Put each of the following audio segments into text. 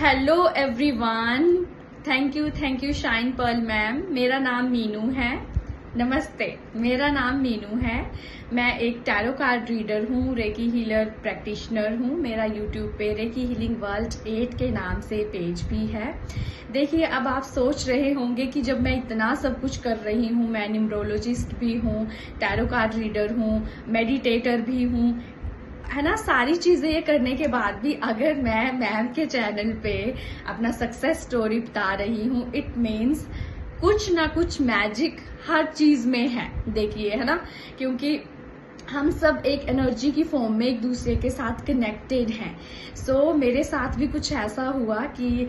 Hello everyone, thank you Shine Pearl ma'am. मेरा नाम मीनू है। नमस्ते, मेरा नाम मीनू है। मैं एक टैरो कार्ड रीडर हूँ, रेकी हीलर प्रैक्टिशनर हूँ। मेरा यूट्यूब पे रेकी हीलिंग वर्ल्ड 8 के नाम से पेज भी है। देखिए, अब आप सोच रहे होंगे कि जब मैं इतना सब कुछ कर रही हूँ, मैं न्यूमरोलॉजिस्ट भी हूँ, टैरो कार्ड रीडर हूँ, मेडिटेटर भी हूँ, है ना, सारी चीजें ये करने के बाद भी अगर मैं मैम के चैनल पे अपना सक्सेस स्टोरी बता रही हूँ, इट मीन्स कुछ ना कुछ मैजिक हर चीज में है। देखिए, है ना, क्योंकि हम सब एक एनर्जी की फॉर्म में एक दूसरे के साथ कनेक्टेड हैं। सो मेरे साथ भी कुछ ऐसा हुआ कि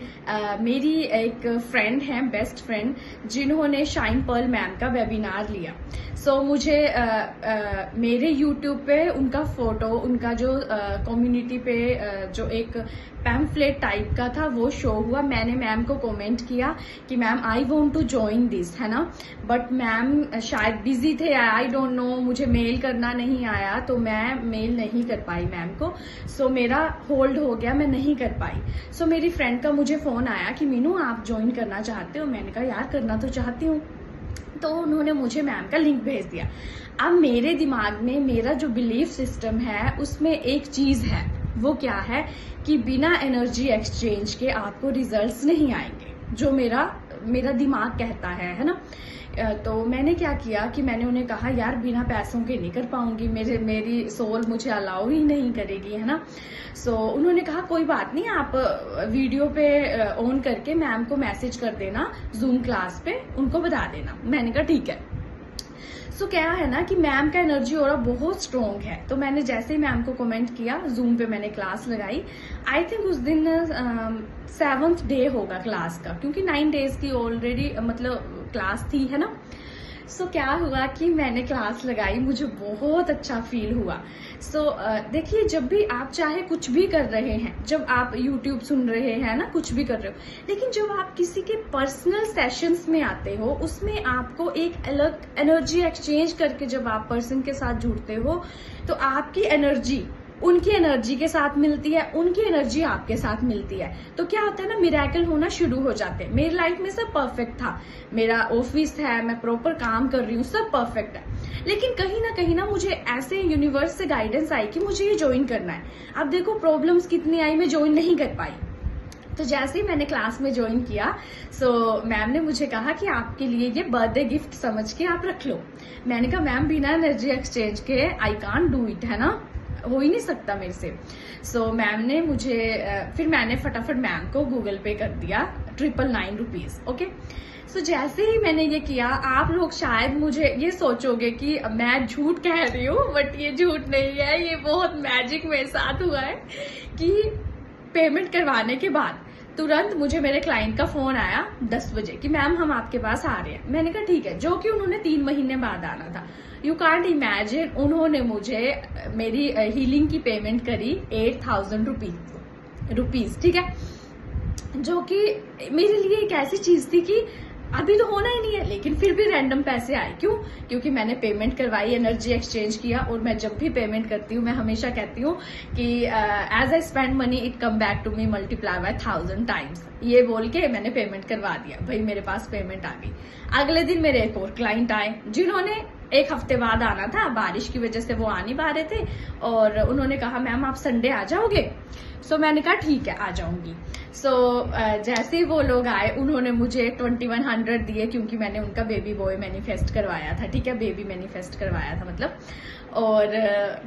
मेरी एक फ्रेंड है, बेस्ट फ्रेंड, जिन्होंने शाइन पर्ल मैम का वेबिनार लिया। सो मुझे मेरे यूट्यूब पे उनका फोटो, उनका जो कम्युनिटी पे जो एक पैम्फलेट टाइप का था वो शो हुआ। मैंने मैम को कमेंट किया कि ma'am I want to join this, है ना, बट मैम शायद बिजी थे, आई डोंट नो, मुझे मेल करना नहीं आया तो मैं मेल नहीं कर पाई मैम को। सो मेरा होल्ड हो गया, मैं नहीं कर पाई। सो मेरी फ्रेंड का मुझे फोन आया कि मीनू आप ज्वाइन करना चाहते हो? मैंने कहा यार करना तो चाहती हूँ। तो उन्होंने मुझे मैम का लिंक भेज दिया। अब मेरे दिमाग में मेरा जो बिलीफ सिस्टम है उसमें एक चीज है, वो क्या है कि बिना एनर्जी एक्सचेंज के आपको रिजल्ट्स नहीं आएंगे, जो मेरा दिमाग कहता है ना। तो मैंने क्या किया कि मैंने उन्हें कहा यार बिना पैसों के नहीं कर पाऊंगी, मेरी सोल मुझे अलाउ ही नहीं करेगी, है ना। सो उन्होंने कहा कोई बात नहीं, आप वीडियो पे ऑन करके मैम को मैसेज कर देना जूम क्लास पे, उनको बता देना। मैंने कहा ठीक है। सो क्या है ना कि मैम का एनर्जी ऑरा बहुत स्ट्रॉन्ग है। तो मैंने जैसे ही मैम को कमेंट किया, जूम पे मैंने क्लास लगाई। आई थिंक उस दिन 7th डे होगा क्लास का, क्योंकि 9 डेज की ऑलरेडी मतलब क्लास थी, है ना। सो क्या हुआ कि मैंने क्लास लगाई, मुझे बहुत अच्छा फील हुआ। सो देखिए, जब भी आप चाहे कुछ भी कर रहे हैं, जब आप यूट्यूब सुन रहे हैं ना, कुछ भी कर रहे हो, लेकिन जब आप किसी के पर्सनल सेशंस में आते हो, उसमें आपको एक अलग एनर्जी एक्सचेंज करके जब आप पर्सन के साथ जुड़ते हो, तो आपकी एनर्जी उनकी एनर्जी के साथ मिलती है, उनकी एनर्जी आपके साथ मिलती है। तो क्या होता है ना, मिरेकल होना शुरू हो जाते हैं। मेरी लाइफ में सब परफेक्ट था, मेरा ऑफिस है, मैं प्रॉपर काम कर रही हूँ, सब परफेक्ट है। लेकिन कहीं ना मुझे ऐसे यूनिवर्स से गाइडेंस आई कि मुझे ये ज्वाइन करना है। अब देखो प्रॉब्लम्स कितनी आई, मैं ज्वाइन नहीं कर पाई। तो जैसे ही मैंने क्लास में ज्वाइन किया, सो मैम ने मुझे कहा कि आपके लिए ये बर्थडे गिफ्ट समझ के आप रख लो। मैंने कहा मैम बिना एनर्जी एक्सचेंज के आई कांट डू इट, है ना, हो ही नहीं सकता मेरे से। सो मैम ने मुझे फिर मैंने फटाफट मैम को गूगल पे कर दिया 999 रुपीज। ओके। सो जैसे ही मैंने ये किया, आप लोग शायद मुझे ये सोचोगे कि मैं झूठ कह रही हूँ, बट ये झूठ नहीं है, ये बहुत मैजिक मेरे साथ हुआ है कि पेमेंट करवाने के बाद तुरंत मुझे मेरे क्लाइंट का फोन आया 10 बजे कि मैम हम आपके पास आ रहे हैं। मैंने कहा ठीक है, जो कि उन्होंने 3 महीने बाद आना था। यू कांट इमेजिन, उन्होंने मुझे मेरी हीलिंग की पेमेंट करी 8000 रुपीज, ठीक है, जो कि मेरे लिए एक ऐसी चीज थी कि अभी तो होना ही नहीं है, लेकिन फिर भी रैंडम पैसे आए। क्यों? क्योंकि मैंने पेमेंट करवाई, एनर्जी एक्सचेंज किया। और मैं जब भी पेमेंट करती हूँ, मैं हमेशा कहती हूँ कि as I spend money it come back to me multiply by 1000 times. ये बोल के मैंने पेमेंट करवा दिया, भाई मेरे पास पेमेंट आ गई। अगले दिन मेरे एक और क्लाइंट आए, जिन्होंने 1 हफ्ते बाद आना था, बारिश की वजह से वो आ नहीं पा रहे थे, और उन्होंने कहा मैम आप संडे आ जाओगे? सो मैंने कहा ठीक है, आ जाऊंगी। सो जैसे ही वो लोग आए, उन्होंने मुझे 2100 दिए, क्योंकि मैंने उनका बेबी बॉय मैनिफेस्ट करवाया था, ठीक है, बेबी मैनिफेस्ट करवाया था मतलब। और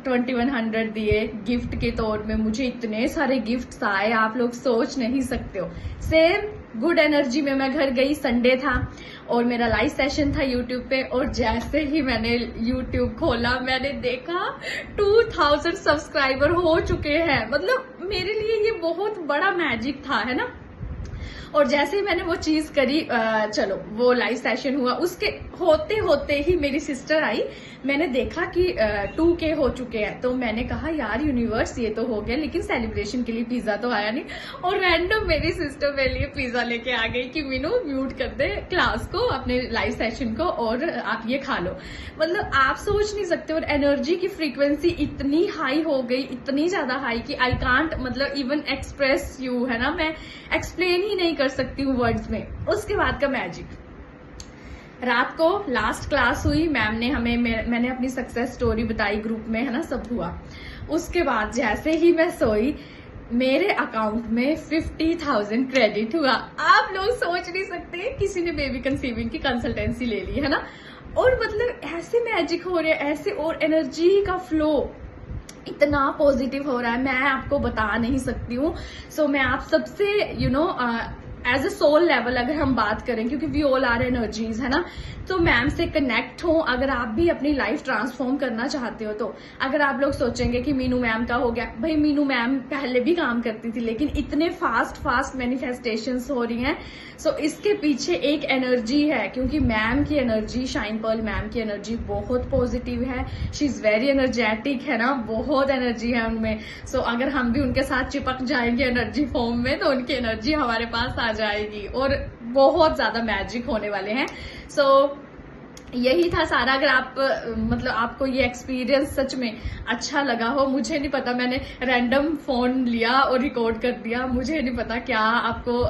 2100 दिए गिफ्ट के तौर में। मुझे इतने सारे गिफ्ट्स आए, आप लोग सोच नहीं सकते हो। सेम गुड एनर्जी में मैं घर गई, संडे था और मेरा लाइव सेशन था यूट्यूब पे। और जैसे ही मैंने यूट्यूब खोला, मैंने देखा 2000 सब्सक्राइबर हो चुके हैं। मतलब मेरे लिए ये बहुत बड़ा मैजिक था, है ना। और जैसे ही मैंने वो चीज करी, चलो वो लाइव सेशन हुआ, उसके होते होते ही मेरी सिस्टर आई। मैंने देखा कि 2K हो चुके हैं, तो मैंने कहा यार यूनिवर्स ये तो हो गया, लेकिन सेलिब्रेशन के लिए पिज्जा तो आया नहीं। और रैंडम मेरी सिस्टर मेरे लिए पिज्जा लेके आ गई कि मीनू म्यूट कर दे क्लास को, अपने लाइव सेशन को, और आप ये खा लो। मतलब आप सोच नहीं सकते। और एनर्जी की फ्रीक्वेंसी इतनी हाई हो गई, इतनी ज्यादा हाई कि आई कांट मतलब इवन एक्सप्रेस यू, है ना, मैं एक्सप्लेन ही नहीं कर सकती हूँ वर्ड्स में। उसके बाद का मैजिक, रात को लास्ट क्लास हुई, मैम ने हमें, मैंने अपनी सक्सेस स्टोरी बताई ग्रुप में, है ना, सब हुआ। उसके बाद जैसे ही मैं सोई, मेरे अकाउंट में 50,000 क्रेडिट हुआ। आप लोग सोच नहीं सकते, किसी ने बेबी कंसीविंग की कंसल्टेंसी ले ली, है ना। और मतलब ऐसे मैजिक हो रहे हैं ऐसे, और एनर्जी का फ्लो इतना पॉजिटिव हो रहा है, मैं आपको बता नहीं सकती हूँ। सो मैं आप सबसे एज अ सोल लेवल अगर हम बात करें, क्योंकि वी ऑल आर एनर्जीज, है ना, तो मैम से कनेक्ट हो। अगर आप भी अपनी लाइफ ट्रांसफॉर्म करना चाहते हो, तो अगर आप लोग सोचेंगे कि मीनू मैम का हो गया, भाई मीनू मैम पहले भी काम करती थी, लेकिन इतने फास्ट मैनिफेस्टेशंस हो रही हैं। सो इसके पीछे एक एनर्जी है, क्योंकि मैम की एनर्जी, शाइन पर्ल मैम की एनर्जी बहुत पॉजिटिव है। शी इज वेरी एनर्जेटिक, है ना, बहुत एनर्जी है उनमें। सो अगर हम भी उनके साथ चिपक जाएंगे एनर्जी फॉर्म में, तो उनकी एनर्जी हमारे पास आ जाएगी और बहुत ज्यादा मैजिक होने वाले हैं। सो यही था सारा। अगर आप मतलब आपको ये एक्सपीरियंस सच में अच्छा लगा हो, मुझे नहीं पता, मैंने रैंडम फोन लिया और रिकॉर्ड कर दिया, मुझे नहीं पता क्या आपको